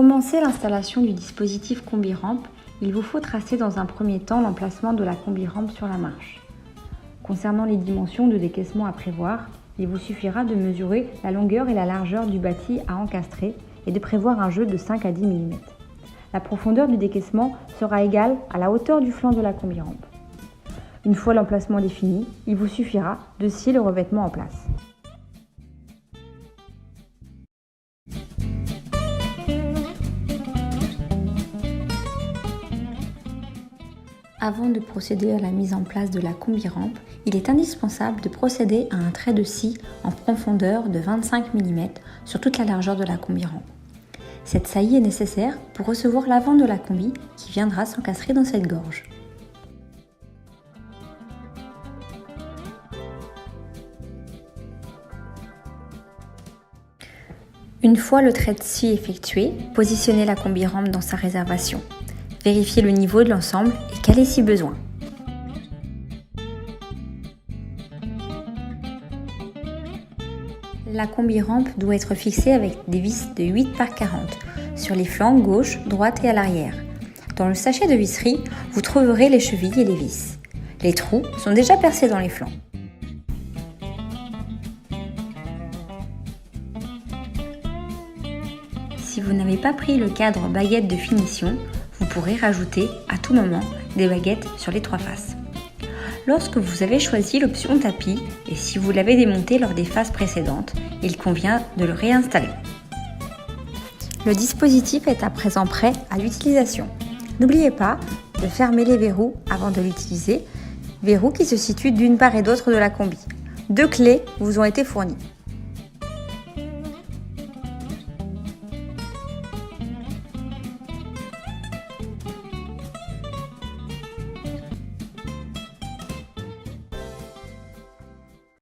commencer l'installation du dispositif combi-rampe, il vous faut tracer dans un premier temps l'emplacement de la combi-rampe sur la marche. Concernant les dimensions de décaissement à prévoir, il vous suffira de mesurer la longueur et la largeur du bâti à encastrer et de prévoir un jeu de 5 à 10 mm. La profondeur du décaissement sera égale à la hauteur du flanc de la combi-rampe. Une fois l'emplacement défini, il vous suffira de scier le revêtement en place. Avant de procéder à la mise en place de la combi-rampe, il est indispensable de procéder à un trait de scie en profondeur de 25 mm sur toute la largeur de la combi-rampe. Cette saillie est nécessaire pour recevoir l'avant de la combi qui viendra s'encastrer dans cette gorge. Une fois le trait de scie effectué, positionnez la combi-rampe dans sa réservation. Vérifiez le niveau de l'ensemble et calez si besoin. La combi-rampe doit être fixée avec des vis de 8 par 40 sur les flancs gauche, droite et à l'arrière. Dans le sachet de visserie, vous trouverez les chevilles et les vis. Les trous sont déjà percés dans les flancs. Si vous n'avez pas pris le cadre baguette de finition, vous pourrez rajouter à tout moment des baguettes sur les 3 faces. Lorsque vous avez choisi l'option tapis et si vous l'avez démonté lors des phases précédentes, il convient de le réinstaller. Le dispositif est à présent prêt à l'utilisation. N'oubliez pas de fermer les verrous avant de l'utiliser, verrous qui se situent d'une part et d'autre de la combi. 2 clés vous ont été fournies.